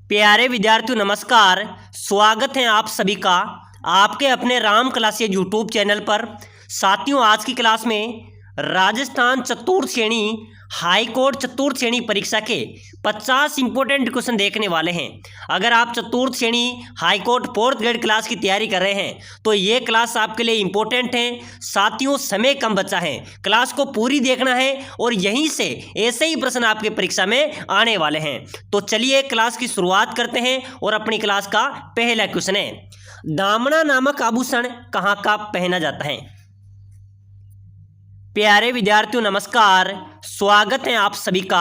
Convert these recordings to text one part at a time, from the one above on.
प्यारे विद्यार्थियों नमस्कार। स्वागत है आप सभी का आपके अपने राम क्लासेज यूट्यूब चैनल पर। साथियों, आज की क्लास में राजस्थान चतुर्थ श्रेणी हाई कोर्ट चतुर्थ श्रेणी परीक्षा के 50 इंपॉर्टेंट क्वेश्चन देखने वाले हैं। अगर आप चतुर्थ श्रेणी high court fourth grade class की तैयारी कर रहे हैं तो ये क्लास आपके लिए इंपॉर्टेंट है। साथियों, समय कम बचा है, क्लास को पूरी देखना है और यहीं से ऐसे ही प्रश्न आपके परीक्षा में आने वाले हैं। तो चलिए क्लास की शुरुआत करते हैं और अपनी क्लास का पहला क्वेश्चन है, दामना नामक आभूषण कहाँ का पहना जाता है। प्यारे विद्यार्थियों नमस्कार। स्वागत है आप सभी का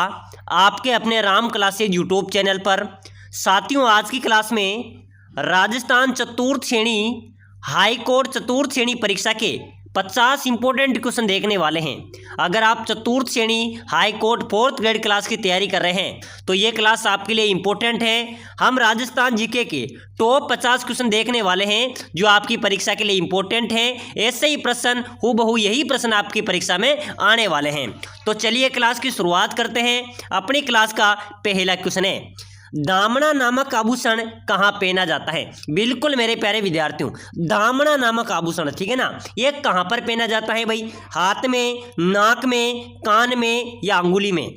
आपके अपने राम क्लासेज यूट्यूब चैनल पर। साथियों, आज की क्लास में राजस्थान चतुर्थ श्रेणी हाई कोर्ट चतुर्थ श्रेणी परीक्षा के 50 इंपॉर्टेंट क्वेश्चन देखने वाले हैं। अगर आप चतुर्थ श्रेणी high court fourth grade class की तैयारी कर रहे हैं तो ये क्लास आपके लिए इंपॉर्टेंट है। हम राजस्थान जीके के टॉप 50 क्वेश्चन देखने वाले हैं जो आपकी परीक्षा के लिए इंपॉर्टेंट हैं। ऐसे ही प्रश्न हूबहू यही प्रश्न आपकी परीक्षा में आने वाले हैं। तो चलिए क्लास की शुरुआत करते हैं। अपनी क्लास का पहला क्वेश्चन है, दामना नामक आभूषण कहाँ पहना जाता है। बिल्कुल मेरे प्यारे विद्यार्थियों, दामना नामक आभूषण, ठीक है ना, ये कहाँ पर पहना जाता है भाई। हाथ में, नाक में, कान में या अंगुली में।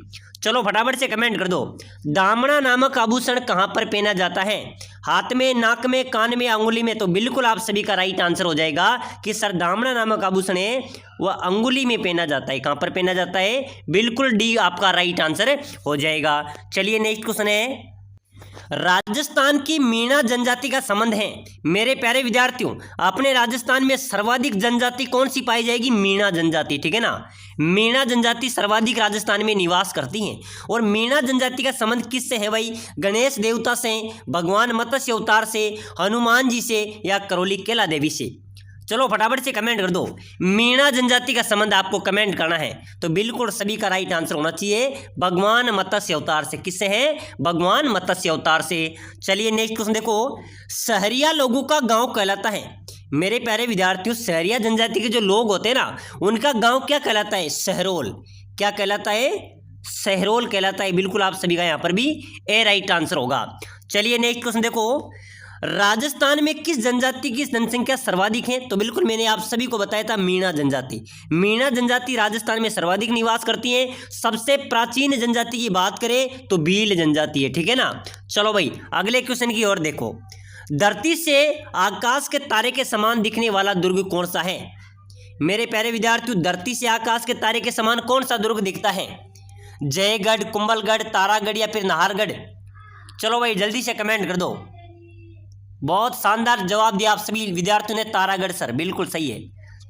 चलो फटाफट से कमेंट कर दो, दामना नामक आभूषण कहाँ पर पहना जाता है। हाथ में, नाक में, कान में, अंगुली में। तो बिल्कुल आप सभी का राइट आंसर हो जाएगा कि सर दामना नामक आभूषण है वह अंगुली में पहना जाता है। कहाँ पर पहना जाता है, बिल्कुल डी आपका राइट आंसर हो जाएगा। चलिए नेक्स्ट क्वेश्चन है, राजस्थान की मीणा जनजाति का संबंध है। मेरे प्यारे विद्यार्थियों, अपने राजस्थान में सर्वाधिक जनजाति कौन सी पाई जाएगी, मीणा जनजाति, ठीक है ना। मीणा जनजाति सर्वाधिक राजस्थान में निवास करती हैं। और मीणा जनजाति का संबंध किससे है भाई, गणेश देवता से, भगवान मत्स्य अवतार से, हनुमान जी से या करौली कैला देवी से। चलो फटाफट से कमेंट कर दो, मीणा जनजाति का संबंध आपको कमेंट करना है। तो बिल्कुल सभी का राइट आंसर होना चाहिए भगवान मत्स्य अवतार से। किससे है, भगवान मत्स्य अवतार से। चलिए नेक्स्ट क्वेश्चन देखो, सहरिया लोगों का गांव कहलाता है। मेरे प्यारे विद्यार्थियों, सहरिया जनजाति के जो लोग होते हैं ना, उनका गांव क्या कहलाता है, सहरोल। क्या कहलाता है, सहरोल कहलाता है। बिल्कुल आप सभी का यहाँ पर भी ए राइट आंसर होगा। चलिए नेक्स्ट क्वेश्चन देखो, राजस्थान में किस जनजाति की जनसंख्या सर्वाधिक है। तो बिल्कुल मैंने आप सभी को बताया था, मीणा जनजाति। मीणा जनजाति राजस्थान में सर्वाधिक निवास करती है। सबसे प्राचीन जनजाति की बात करें तो भील जनजाति है, ठीक है ना। चलो भाई अगले क्वेश्चन की ओर देखो, धरती से आकाश के तारे के समान दिखने वाला दुर्ग कौन सा है। मेरे प्यारे विद्यार्थियों, धरती से आकाश के तारे के समान कौन सा दुर्ग दिखता है, जयगढ़, कुंभलगढ़, तारागढ़ या फिर नाहरगढ़। चलो भाई जल्दी से कमेंट कर दो। बहुत शानदार जवाब दिया आप सभी विद्यार्थियों ने, तारागढ़ सर, बिल्कुल सही है।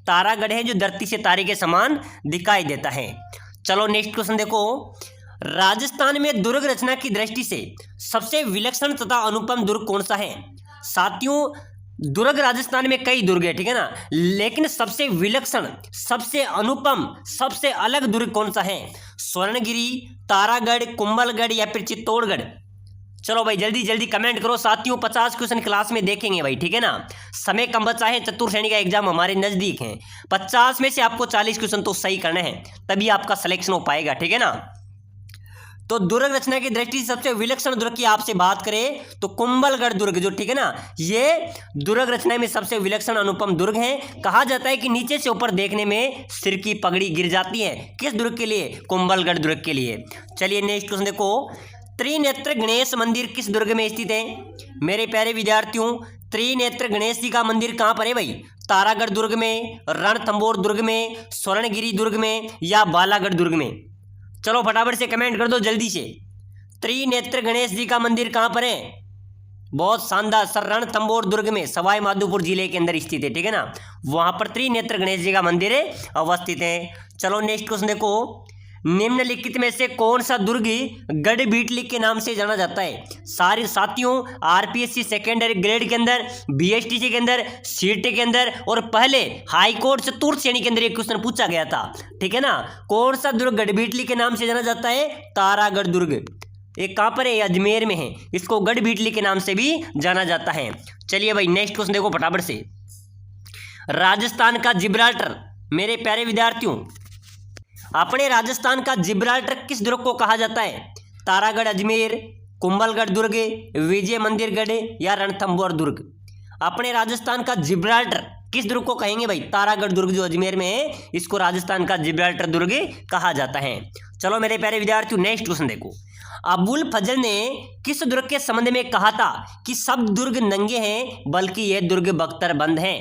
तारागढ़ है जो धरती से तारे के समान दिखाई देता है। चलो नेक्स्ट क्वेश्चन देखो, राजस्थान में दुर्ग रचना की दृष्टि से सबसे विलक्षण तथा अनुपम दुर्ग कौन सा है। साथियों, दुर्ग राजस्थान में कई दुर्ग है, ठीक है ना, लेकिन सबसे विलक्षण, सबसे अनुपम, सबसे अलग दुर्ग कौन सा है, स्वर्णगिरी, तारागढ़, कुंभलगढ़ या फिर चित्तौड़गढ़। चलो भाई जल्दी जल्दी कमेंट करो। साथियों 50 क्वेश्चन क्लास में देखेंगे भाई, ठीक है ना। समय कम बचा है, चतुर्थ श्रेणी का एग्जाम हमारे नजदीक है। 50 में से आपको 40 क्वेश्चन तो सही करने हैं, तभी आपका सिलेक्शन हो पाएगा, ठीक है ना। तो दुर्ग रचना की दृष्टि से सबसे विलक्षण दुर्ग की आपसे बात करें तो कुंभलगढ़ दुर्ग जो, ठीक है ना, ये दुर्ग रचना में सबसे विलक्षण अनुपम दुर्ग है। कहा जाता है कि नीचे से ऊपर देखने में सिर की पगड़ी गिर जाती है। किस दुर्ग के लिए, कुंभलगढ़ दुर्ग के लिए। चलिए नेक्स्ट क्वेश्चन देखो, त्रिनेत्र गणेश मंदिर किस दुर्ग में स्थित है। मेरे प्यारे विद्यार्थियों, त्रिनेत्र गणेश जी का मंदिर कहाँ पर है भाई, तारागढ़ दुर्ग में, रणथंबोर दुर्ग में, स्वर्णगिरी दुर्ग में या बालागढ़ दुर्ग में। चलो फटाफट से कमेंट कर दो जल्दी से, त्रिनेत्र गणेश जी का मंदिर कहाँ पर है। बहुत शानदार सर, रणथंबोर दुर्ग में, सवाई माधोपुर जिले के अंदर स्थित है, ठीक है ना। वहां पर त्रिनेत्र गणेश जी का मंदिर अवस्थित है। चलो नेक्स्ट क्वेश्चन देखो, निम्नलिखित में से कौन सा दुर्ग गढ़बीटली के नाम से जाना जाता है। सारे साथियों, आरपीएससी सेकेंडरी ग्रेड के अंदर, बीएसटीसी के अंदर, सीटी के अंदर और पहले हाई कोर्ट चतुर्थ श्रेणी के अंदर एक क्वेश्चन पूछा गया था, ठीक है ना। कौन सा दुर्ग गढ़बीटली के नाम से जाना जाता है, तारागढ़ दुर्ग। एक कहाँ पर है, अजमेर में है। इसको गढ़बीटली के नाम से भी जाना जाता है। चलिए भाई नेक्स्ट क्वेश्चन देखो फटाफट से, राजस्थान का जिब्राल्टर। मेरे प्यारे विद्यार्थियों, अपने राजस्थान का जिब्राल्टर किस दुर्ग को कहा जाता है, तारागढ़, अजमेर, कुंभलगढ़ दुर्ग, विजय मंदिरगढ़ या रणथंभौर दुर्ग। अपने राजस्थान का जिब्राल्टर किस दुर्ग को कहेंगे भाई? तारागढ़ दुर्ग जो अजमेर में है, इसको राजस्थान का जिब्राल्टर दुर्ग कहा जाता है। चलो मेरे प्यारे विद्यार्थियों, नेक्स्ट क्वेश्चन देखो। अबुल फजल ने किस दुर्ग के संबंध में कहा था कि सब दुर्ग नंगे हैं बल्कि यह दुर्ग बख्तरबंद हैं?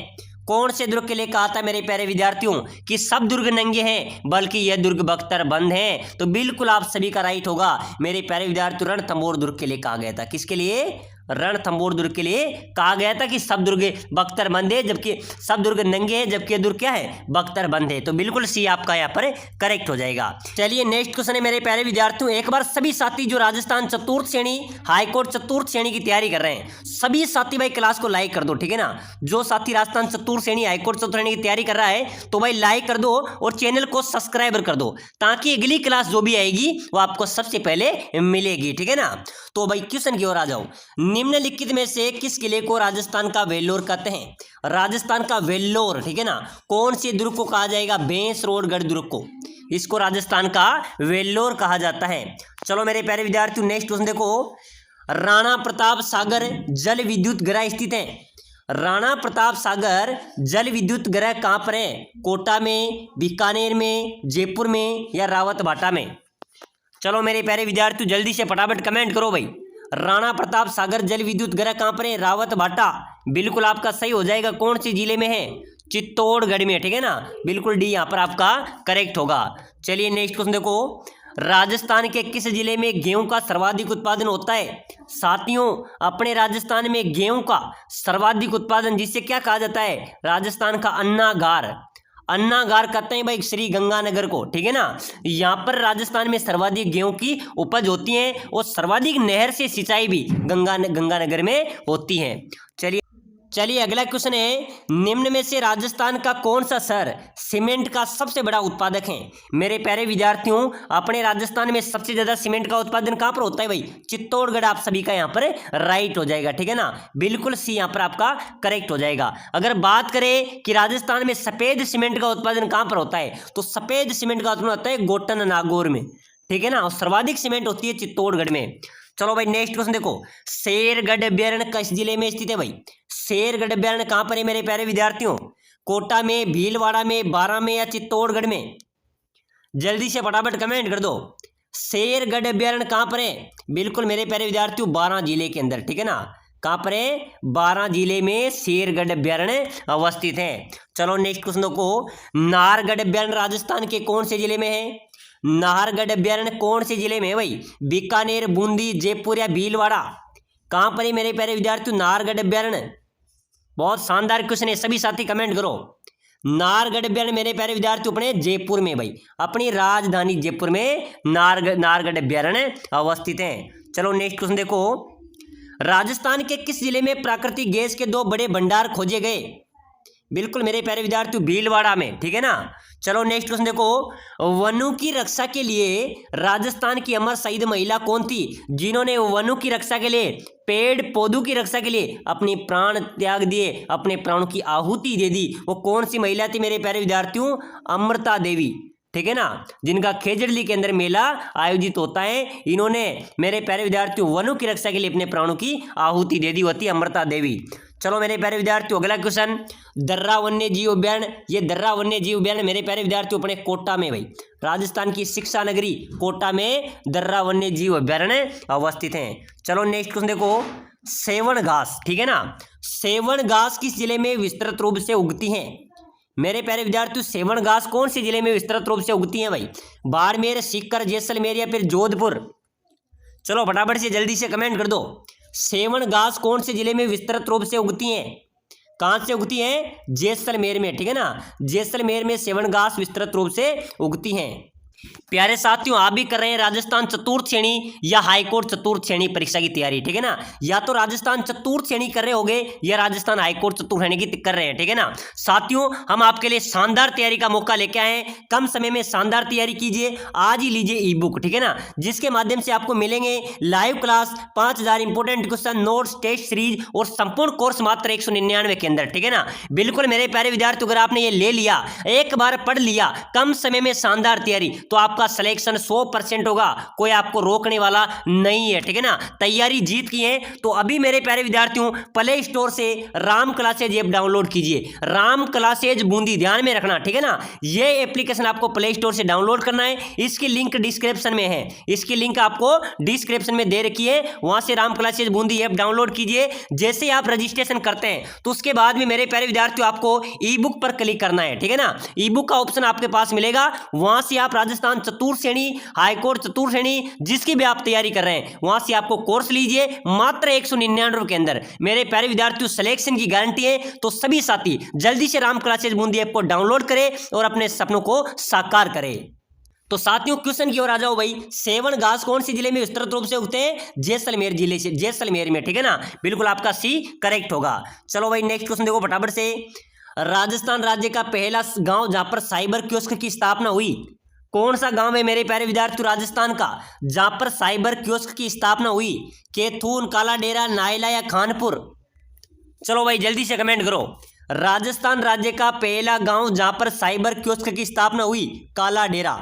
कौन से दुर्ग के लिए कहा था मेरे प्यारे विद्यार्थियों कि सब दुर्ग नंगे हैं बल्कि यह दुर्ग बख्तरबंद हैं? तो बिल्कुल आप सभी का राइट होगा मेरे प्यारे विद्यार्थियों, रणथंभौर दुर्ग के लिए कहा गया था। किसके लिए? रणथंभौर दुर्ग के लिए कहा गया था कि सब दुर्ग बख्तरबंद है, जबकि सब दुर्ग नंगे हैं, जबकि दुर्ग क्या है? बख्तरबंद है। तो बिल्कुल सी आपका यहाँ पर करेक्ट हो जाएगा। चलिए नेक्स्ट क्वेश्चन है मेरे प्यारे विद्यार्थियों। एक बार सभी साथी जो राजस्थान चतुर्थ श्रेणी, हाईकोर्ट चतुर्थ श्रेणी की तैयारी कर रहे हैं, सभी साथी भाई क्लास को लाइक कर दो, ठीक है ना। जो साथी राजस्थान चतुर्थ श्रेणी, हाईकोर्ट चतुर्थ श्रेणी की तैयारी कर रहा है तो भाई लाइक कर दो और चैनल को सब्सक्राइब कर दो, ताकि अगली क्लास जो भी आएगी वो आपको सबसे पहले मिलेगी, ठीक है ना। तो भाई क्वेश्चन की ओर आ जाओ। निम्नलिखित में से किस किले को राजस्थान का वेल्लोर कहते हैं? राजस्थान का वेल्लोर, ठीक है ना। कौन से दुर्ग को कहा जाएगा? भैंसरोडगढ़ दुर्ग को, इसको राजस्थान का वेल्लोर कहा जाता है। चलो मेरे प्यारे विद्यार्थियों, नेक्स्ट क्वेश्चन देखो। राणा प्रताप सागर जल विद्युत गृह स्थित है। राणा प्रताप सागर जल विद्युत गृह कहां पर है? कोटा में, बीकानेर में, जयपुर में या रावतभाटा में? चलो मेरे प्यारे विद्यार्थियों, जल्दी से फटाफट कमेंट करो भाई। राणा प्रताप सागर जल विद्युत गृह कहां पर है? रावतभाटा। बिल्कुल आपका सही हो जाएगा। कौन से जिले में है? चित्तौड़गढ़ में, ठीक है ना। बिल्कुल डी यहाँ पर आपका करेक्ट होगा। चलिए नेक्स्ट क्वेश्चन देखो। राजस्थान के किस जिले में गेहूं का सर्वाधिक उत्पादन होता है? साथियों, अपने राजस्थान में गेहूं का सर्वाधिक उत्पादन, जिसे क्या कहा जाता है? राजस्थान का अन्नागार। अन्नागार कहते हैं भाई श्री गंगानगर को, ठीक है ना। यहाँ पर राजस्थान में सर्वाधिक गेहूं की उपज होती है और सर्वाधिक नहर से सिंचाई भी गंगानगर में होती है। चलिए अगला क्वेश्चन है। निम्न में से राजस्थान का कौन सा शहर सीमेंट का सबसे बड़ा उत्पादक है? मेरे प्यारे विद्यार्थियों, अपने राजस्थान में सबसे ज्यादा सीमेंट का उत्पादन कहां पर होता है भाई? चित्तौड़गढ़ आप सभी का यहाँ पर राइट हो जाएगा, ठीक है ना। बिल्कुल सी यहाँ पर आपका करेक्ट हो जाएगा। अगर बात करें कि राजस्थान में सफेद सीमेंट का उत्पादन कहां पर होता है, तो सफेद सीमेंट का उत्पादन होता है गोटन नागौर में, ठीक है ना। और सर्वाधिक सीमेंट होती है चित्तौड़गढ़ में। चलो भाई नेक्स्ट क्वेश्चन देखो। शेरगढ़ अभ्यारण्य किस जिले में स्थित है भाई? शेरगढ़ अभ्यारण्य कहां पर है मेरे प्यारे विद्यार्थियों? कोटा में, भीलवाड़ा में, बारां में या चित्तौड़गढ़ में? जल्दी से फटाफट कमेंट कर दो। शेरगढ़ अभ्यारण्य कहां पर है? बिल्कुल मेरे प्यारे विद्यार्थियों, बारां जिले के अंदर, ठीक है ना। कहां पर है? बारां जिले में शेरगढ़ अभ्यारण्य अवस्थित है। चलो नेक्स्ट क्वेश्चन देखो। नाहरगढ़ अभ्यारण्य राजस्थान के कौन से जिले में है? नाहरगढ़ अभ्यारण्य कौन से जिले में है भाई? बीकानेर, बूंदी, जयपुर या भीलवाड़ा? कहां पर है मेरे प्यारे विद्यार्थियों नाहरगढ़ अभ्यारण्य? बहुत शानदार क्वेश्चन है, सभी साथी कमेंट करो। नाहरगढ़ अभ्यारण्य मेरे प्यारे विद्यार्थियों अपने जयपुर में भाई, अपनी राजधानी जयपुर में नाहरगढ़ अभ्यारण्य अवस्थित है। चलो नेक्स्ट क्वेश्चन देखो। राजस्थान के किस जिले में प्राकृतिक गैस के 2 बड़े भंडार खोजे गए? बिल्कुल मेरे प्यारे विद्यार्थियों, भीलवाड़ा में, ठीक है ना। चलो नेक्स्ट क्वेश्चन देखो। वनों की रक्षा के लिए राजस्थान की अमर शहीद महिला कौन थी, जिन्होंने वनों की रक्षा के लिए, पेड़ पौधों की रक्षा के लिए अपनी प्राण त्याग दिए, अपने प्राणों की आहुति दे दी? वो कौन सी महिला थी मेरे प्यारे विद्यार्थियों? अमृता देवी, ठीक है ना, जिनका खेजड़ली के अंदर मेला आयोजित होता है। इन्होंने मेरे प्यारे विद्यार्थियों वनों की रक्षा के लिए अपने प्राणों की आहुति दे दी, होती अमृता देवी। चलो मेरे प्यारे विद्यार्थियों अगला क्वेश्चन। दर्रा वन्य जीव उद्यान, ये दर्रा वन्य जीव उद्यान मेरे प्यारे विद्यार्थियों अपने कोटा में भाई, राजस्थान की शिक्षा नगरी कोटा में दर्रा वन्य जीव अभ्यारण्य अवस्थित है। चलो नेक्स्ट क्वेश्चन देखो। सेवन घास, ठीक है ना, सेवन घास किस जिले में विस्तृत रूप से उगती है? मेरे प्यारे विद्यार्थियों सेवन घास कौन से जिले में विस्तृत रूप से उगती है भाई? बाड़मेर, सीकर, जैसलमेर या फिर जोधपुर? चलो फटाफट से जल्दी से कमेंट कर दो। सेवन घास कौन से जिले में विस्तृत रूप से उगती हैं? कहां से उगती हैं? जैसलमेर में, ठीक है ना। जैसलमेर में सेवन घास विस्तृत रूप से उगती हैं। प्यारे साथियों, आप भी कर रहे हैं राजस्थान चतुर्थ श्रेणी या हाईकोर्ट चतुर्थ श्रेणी परीक्षा की तैयारी, ठीक है ना। या तो राजस्थान चतुर्थ श्रेणी कर रहे होगे या राजस्थान हाईकोर्ट चतुर्थ श्रेणी की कर रहे हैं, ठीक है ना। साथियों, हम आपके लिए शानदार तैयारी का मौका लेके आए हैं। कम समय में शानदार तैयारी कीजिए, आज ही लीजिए ई बुक, ठीक है ना, जिसके माध्यम से आपको मिलेंगे live class, 5000 important question, notes, test series और संपूर्ण कोर्स मात्र 199 के अंदर, ठीक है ना। बिल्कुल मेरे प्यारे विद्यार्थी, अगर आपने ये ले लिया, एक बार पढ़ लिया, कम समय में शानदार तैयारी, तो आपका सिलेक्शन 100% होगा, कोई आपको रोकने वाला नहीं है, ठीक है ना। तैयारी जीत की है तो अभी मेरे प्यारे विद्यार्थियों प्ले स्टोर से राम क्लासेज ऐप डाउनलोड कीजिए। राम क्लासेज बूंदी, ध्यान में रखना, ठीक है ना। ये एप्लीकेशन आपको प्ले स्टोर से डाउनलोड करना है, इसकी लिंक डिस्क्रिप्शन में है, इसकी लिंक आपको डिस्क्रिप्शन में दे रखी है, वहां से Ram classes Bundi app download कीजिए। जैसे आप रजिस्ट्रेशन करते हैं तो उसके बाद में मेरे प्यारे विद्यार्थियों आपको ई बुक पर क्लिक करना है, ठीक है ना। ई बुक का ऑप्शन आपके पास मिलेगा, वहां से आप राजस्थान चतुर्थ श्रेणी, हाईकोर्ट चतुर्थ श्रेणी, जिसकी भी आप तैयारी कर रहे हैं वहां से आपको कोर्स लीजिए मात्र 199 के अंदर। मेरे प्यारे विद्यार्थियों सिलेक्शन की गारंटी है, तो सभी साथी जल्दी से राम क्लासेज बूंदी ऐप को डाउनलोड करें और अपने सपनों को साकार करें। तो साथियों क्वेश्चन की ओर आ जाओ भाई। सेवन घास कौन से जिले में विस्तृत रूप से उगते हैं? जैसलमेर जिले से, जैसलमेर में, ठीक है ना। बिल्कुल आपका सी करेक्ट होगा। चलो भाई नेक्स्ट क्वेश्चन देखो फटाफट से। राजस्थान राज्य का पहला गांव जहां पर साइबर कियोस्क की स्थापना हुई, कौन सा गांव है मेरे प्यारे विद्यार्थी राजस्थान का जहां पर साइबर कियोस्क की स्थापना हुई? कैथून, काला डेरा, नायला या खानपुर? चलो भाई जल्दी से कमेंट करो। राजस्थान राज्य का पहला गांव जहां पर साइबर कियोस्क की स्थापना हुई, काला डेरा।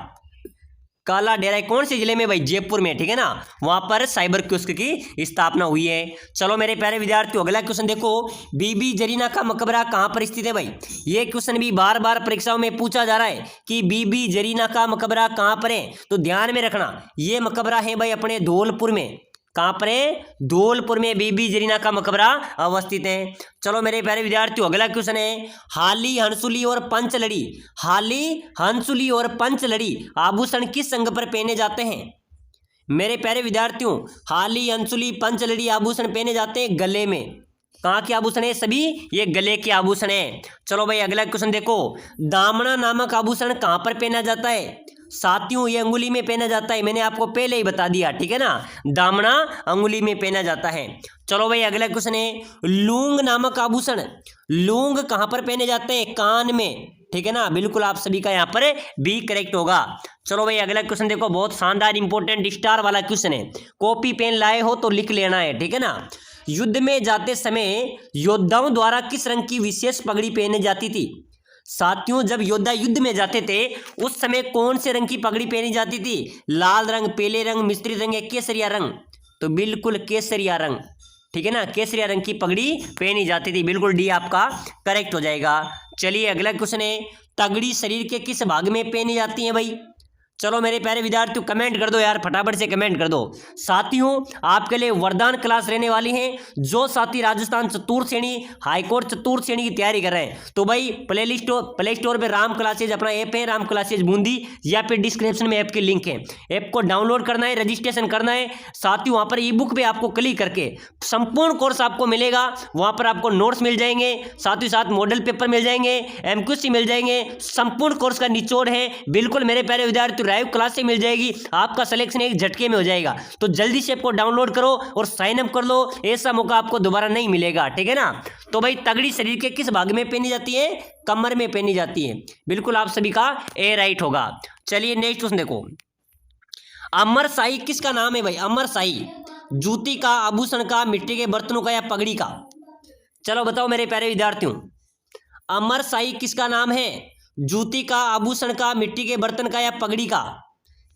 काला डेरा कौन से जिले में भाई? जयपुर में, ठीक है ना। वहां पर साइबर कियोस्क की स्थापना हुई है। चलो मेरे प्यारे विद्यार्थियों अगला क्वेश्चन देखो। बीबी जरीना का मकबरा कहां पर स्थित है भाई? ये क्वेश्चन भी बार बार परीक्षाओं में पूछा जा रहा है कि बीबी जरीना का मकबरा कहां पर है, तो ध्यान में रखना ये मकबरा है भाई अपने धौलपुर में। कहां पर है? धौलपुर में बीबी जरीना का मकबरा अवस्थित है। चलो मेरे प्यारे विद्यार्थियों अगला क्वेश्चन है। हाली, हंसुली और पंचलड़ी, हाली, हंसुली और पंचलड़ी आभूषण किस अंग पर पहने जाते हैं? मेरे प्यारे विद्यार्थियों हाली, हंसुली, पंचलड़ी आभूषण पहने जाते हैं गले में। कहाँ के आभूषण है सभी? ये गले के आभूषण है। चलो भाई अगला क्वेश्चन देखो। दामना नामक आभूषण कहाँ पर पहना जाता है? साथियों ये अंगुली में पहना जाता है, मैंने आपको पहले ही बता दिया, ठीक है ना। दामना अंगुली में पहना जाता है। चलो भाई अगला क्वेश्चन है। लूंग नामक आभूषण, लूंग कहाँ पर पहने जाते हैं? कान में, ठीक है ना। बिल्कुल आप सभी का यहाँ पर बी करेक्ट होगा। चलो भाई अगला क्वेश्चन देखो, बहुत शानदार इंपॉर्टेंट स्टार वाला क्वेश्चन है। कॉपी पेन लाए हो तो लिख लेना है, ठीक है ना। युद्ध में जाते समय योद्धाओं द्वारा किस रंग की विशेष पगड़ी पहनी जाती थी? साथियों जब योद्धा युद्ध में जाते थे उस समय कौन से रंग की पगड़ी पहनी जाती थी? लाल रंग, पीले रंग, मिश्री रंग या केसरिया रंग? तो बिल्कुल केसरिया रंग, ठीक है ना। केसरिया रंग की पगड़ी पहनी जाती थी, बिल्कुल डी आपका करेक्ट हो जाएगा। चलिए अगला क्वेश्चन है। तगड़ी शरीर के किस भाग में पहनी जाती है भाई? चलो मेरे प्यारे विद्यार्थियों कमेंट कर दो यार, फटाफट से कमेंट कर दो। साथियों आपके लिए वरदान क्लास रहने वाली है। जो साथी राजस्थान चतुर्थ श्रेणी, हाईकोर्ट चतुर्थ श्रेणी की तैयारी कर रहे हैं तो भाई प्ले स्टोर पे राम क्लासेज अपना ऐप है, राम क्लासेज बूंदी, या फिर डिस्क्रिप्शन में ऐप की लिंक है। ऐप को डाउनलोड करना है, रजिस्ट्रेशन करना है। साथियों वहाँ पर ई बुक पे आपको क्लिक करके संपूर्ण कोर्स आपको मिलेगा। वहाँ पर आपको नोट्स मिल जाएंगे, साथ ही साथ मॉडल पेपर मिल जाएंगे, MQC मिल जाएंगे। संपूर्ण कोर्स का निचोड़ है बिल्कुल मेरे प्यारे विद्यार्थी, लाइव क्लास से मिल जाएगी। आपका सिलेक्शन एक झटके में हो जाएगा। तो जल्दी से ऐप को डाउनलोड करो और साइन अप कर लो, ऐसा मौका आपको दोबारा नहीं मिलेगा, ठीक है ना। तो भाई तगड़ी शरीर के किस भाग में पहनी जाती है? कमर में पहनी जाती है। बिल्कुल आप सभी का ए राइट होगा। चलिए नेक्स्ट क्वेश्चन देखो। अमर शाही किसका नाम है भाई? अमर शाही जूती का, आभूषण का, मिट्टी के बर्तनों का या पगड़ी का? चलो बताओ मेरे प्यारे विद्यार्थियों, अमर शाही किसका नाम है? जूती का, आभूषण का, मिट्टी के बर्तन का या पगड़ी का?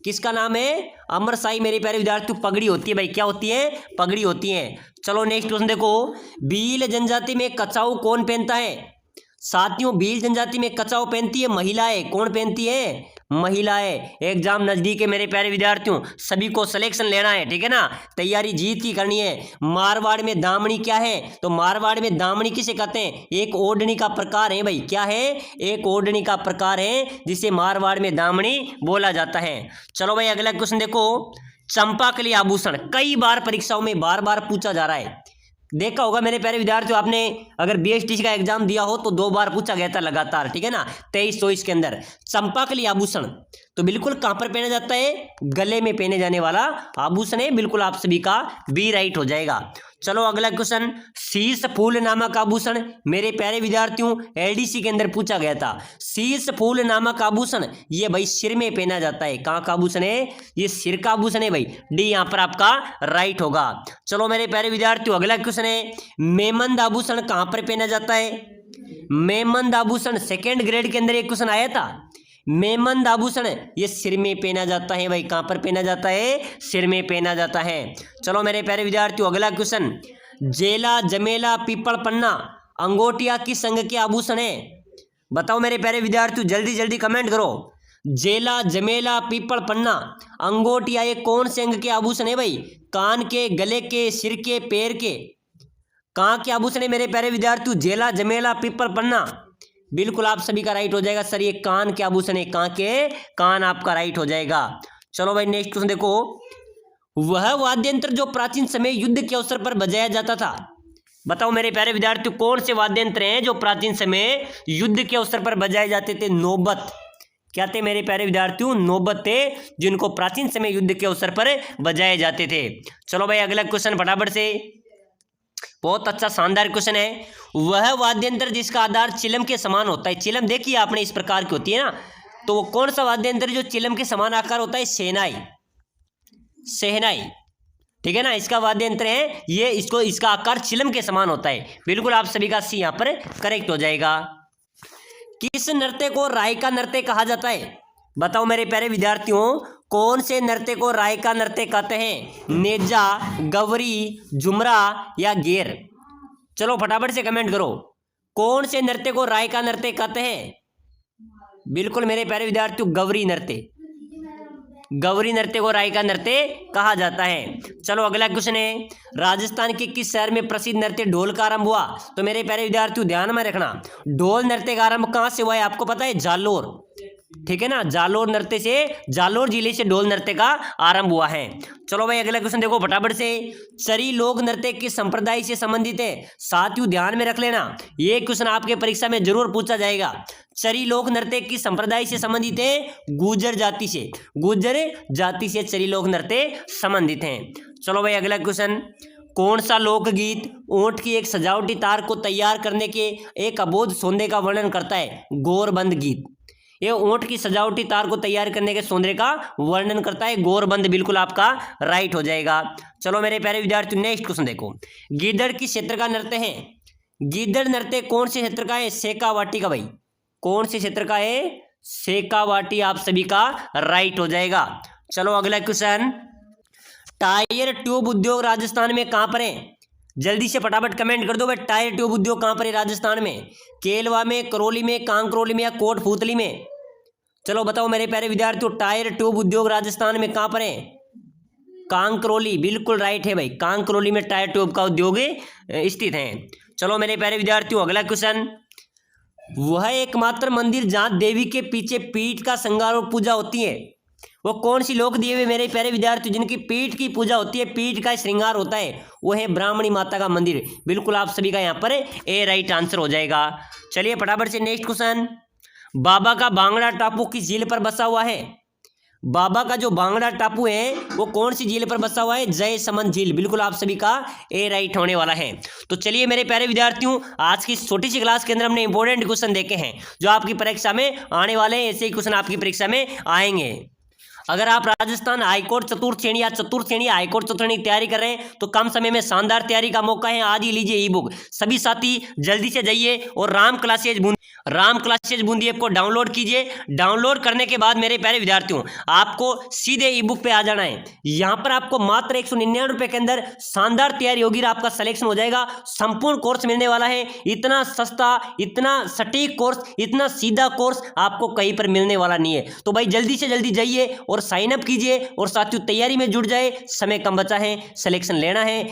किसका नाम है? अमर शाही मेरे प्यारे विद्यार्थियों पगड़ी होती है भाई। क्या होती है? पगड़ी होती है। चलो नेक्स्ट क्वेश्चन देखो। भील जनजाति में कचाऊ कौन पहनता है? साथियों भील जनजाति में कचाऊ पहनती है महिलाएं। कौन पहनती है? महिलाएं। एग्जाम नजदीक है मेरे प्यारे विद्यार्थियों, सभी को सिलेक्शन लेना है, ठीक है ना। तैयारी जीत की करनी है। मारवाड़ में दामनी क्या है? तो मारवाड़ में दामनी किसे कहते हैं? एक ओढ़नी का प्रकार है भाई। क्या है? एक ओढ़नी का प्रकार है जिसे मारवाड़ में दामनी बोला जाता है। चलो भाई अगला क्वेश्चन देखो। चंपाकली आभूषण कई बार परीक्षाओं में बार बार पूछा जा रहा है। देखा होगा मेरे प्यारे विद्यार्थियों, आपने अगर BSTC का एग्जाम दिया हो तो 2 बार पूछा गया था लगातार, ठीक है ना। 23-24 के अंदर चंपाकली आभूषण तो बिल्कुल कहां पर पहना जाता है? गले में पहने जाने वाला आभूषण है। बिल्कुल आप सभी का बी राइट हो जाएगा। चलो अगला क्वेश्चन। शीश फूल नामक आभूषण मेरे प्यारे विद्यार्थियों LDC के अंदर पूछा गया था। शीश फूल नामक आभूषण ये भाई सिर में पहना जाता है। कहाँ का आभूषण है? ये सिर का आभूषण है भाई। डी यहाँ पर आपका राइट होगा। चलो मेरे प्यारे विद्यार्थियों अगला क्वेश्चन है। मेमंद आभूषण कहाँ पर पहना जाता है? मेमंद आभूषण सेकेंड ग्रेड के अंदर एक क्वेश्चन आया था। मेमंद आभूषण ये सिर में पहना जाता है भाई, कहाँ पर पहना जाता है, सिर में पहना जाता है। चलो मेरे प्यारे विद्यार्थियों अगला क्वेश्चन, जेला जमेला पीपल पन्ना अंगोटिया किस संघ के आभूषण है? बताओ मेरे प्यारे विद्यार्थियों जल्दी जल्दी कमेंट करो। जेला जमेला पीपल पन्ना अंगोटिया ये कौन से अंग के आभूषण है भाई? कान के, गले के, सिर के, पैर के, कहाँ के आभूषण है मेरे प्यारे विद्यार्थियों? जेला जमेला पीपल पन्ना, बिल्कुल आप सभी का राइट हो जाएगा सर, ये कान के आभूषण है, कहाँ के, कान आपका राइट हो जाएगा। चलो भाई नेक्स्ट क्वेश्चन देखो, वह वाद्य यंत्र जो प्राचीन समय युद्ध के अवसर पर बजाया जाता था। बताओ मेरे प्यारे विद्यार्थियों कौन से वाद्य यंत्र हैं जो प्राचीन समय युद्ध के अवसर पर बजाए जाते थे? नौबत। क्या थे मेरे प्यारे विद्यार्थियों? नौबत थे, जिनको प्राचीन समय युद्ध के अवसर पर बजाए जाते थे। चलो भाई अगला क्वेश्चन फटाफट से, बहुत अच्छा शानदार क्वेश्चन है, वह वाद्य यंत्र जिसका आधार चिलम के समान होता है। चिलम देखिए आपने इस प्रकार की होती है ना, तो वो कौन सा वाद्य यंत्र जो चिलम के समान आकार होता है? शहनाई। शहनाई, ठीक है ना, इसका वाद्य यंत्र है ये, इसका आकार चिलम के समान होता है। बिल्कुल आप सभी का सी यहाँ पर करेक्ट हो जाएगा। किस नृत्य को रायका नृत्य कहा जाता है? बताओ मेरे प्यारे विद्यार्थियों कौन से नृत्य को रायका नृत्य कहते हैं? नेजा, गवरी, झुमरा या गेर? चलो फटाफट से कमेंट करो, कौन से नृत्य को रायका नृत्य कहते हैं? बिल्कुल मेरे प्यारे विद्यार्थियों गवरी नृत्य, गवरी नृत्य को रायका नृत्य कहा जाता है। चलो अगला क्वेश्चन है, राजस्थान के किस शहर में प्रसिद्ध नृत्य ढोल का आरंभ हुआ? तो मेरे प्यारे विद्यार्थियों ध्यान में रखना, ढोल नृत्य का आरंभ कहाँ से हुआ है आपको पता है? जालोर, ठीक है ना, जालोर नृत्य से, जालोर जिले से ढोल नृत्य का आरंभ हुआ है। चलो भाई अगला क्वेश्चन देखो फटाफट से, चरी लोक नृत्य किस संप्रदाय से संबंधित है? साथियों ध्यान में रख लेना, ये क्वेश्चन आपके परीक्षा में जरूर पूछा जाएगा। चरी लोक नृत्य किस संप्रदाय से संबंधित है? गुर्जर जाति से, गुर्जर जाति से चरी लोक नृत्य संबंधित हैं। चलो भाई अगला क्वेश्चन, कौन सा लोकगीत ऊंट की एक सजावटी तार को तैयार करने के एक अबोध सौंदर्य का वर्णन करता है? गौरबंद गीत। ये ऊंट की सजावटी तार को तैयार करने के सौंदर्य का वर्णन करता है गौरबंद, बिल्कुल आपका राइट हो जाएगा। चलो मेरे प्यारे विद्यार्थियों नेक्स्ट क्वेश्चन देखो, गीदड़ किस क्षेत्र का नृत्य है? गीदड़ नृत्य कौन से क्षेत्र का है? शेखावाटी का भाई, कौन से क्षेत्र का है? शेखावाटी आप सभी का राइट हो जाएगा। चलो अगला क्वेश्चन, टायर ट्यूब उद्योग राजस्थान में कहां पर है? जल्दी से फटाफट कमेंट कर दो भाई, टायर ट्यूब उद्योग कहां पर है राजस्थान में? केलवा में, करौली में, कांकरौली में या कोटपूतली में? चलो बताओ मेरे प्यारे विद्यार्थियों, टायर ट्यूब उद्योग राजस्थान में कहां पर है? कांकरौली, बिल्कुल राइट है भाई, कांकरौली में टायर ट्यूब का उद्योग स्थित है। चलो मेरे प्यारे विद्यार्थियों अगला क्वेश्चन, वह एकमात्र मंदिर जहां देवी के पीछे पीठ का श्रृंगार और पूजा होती है, वो कौन सी लोक दिए हुए मेरे प्यारे विद्यार्थी जिनकी पीठ की पूजा होती है, पीठ का श्रृंगार होता है, वो है ब्राह्मणी माता का मंदिर। बिल्कुल आप सभी का यहाँ पर ए राइट आंसर हो जाएगा। चलिए फटाफट से नेक्स्ट क्वेश्चन, बाबा का भांगड़ा टापू किस झील पर बसा हुआ है? बाबा का जो भांगड़ा टापू है वो कौन सी झील पर बसा हुआ है? जय समन झील, बिल्कुल आप सभी का ए राइट होने वाला है। तो चलिए मेरे प्यारे विद्यार्थियों आज की छोटी सी क्लास के अंदर हमने इंपॉर्टेंट क्वेश्चन देखे हैं जो आपकी परीक्षा में आने वाले हैं, ऐसे ही क्वेश्चन आपकी परीक्षा में आएंगे। अगर आप राजस्थान हाईकोर्ट चतुर्थ श्रेणी या चतुर्थ श्रेणी हाईकोर्ट चतुर्थ श्रेणी की तैयारी कर रहे हैं तो कम समय में शानदार तैयारी का मौका है, आज ही लीजिए ई बुक। सभी साथी जल्दी से जाइए और राम क्लासेज बूंदी ऐप को डाउनलोड कीजिए। डाउनलोड करने के बाद मेरे प्यारे विद्यार्थियों आपको सीधे ई बुक पे आ जाना है। यहाँ पर आपको मात्र 199 रुपए के अंदर शानदार तैयारी होगी, आपका सिलेक्शन हो जाएगा, संपूर्ण कोर्स मिलने वाला है। इतना सस्ता, इतना सटीक कोर्स, इतना सीधा कोर्स आपको कहीं पर मिलने वाला नहीं है। तो भाई जल्दी से जल्दी जाइए और साइन अप कीजिए और साथियों तैयारी में जुट जाए, समय कम बचा है, सिलेक्शन लेना है।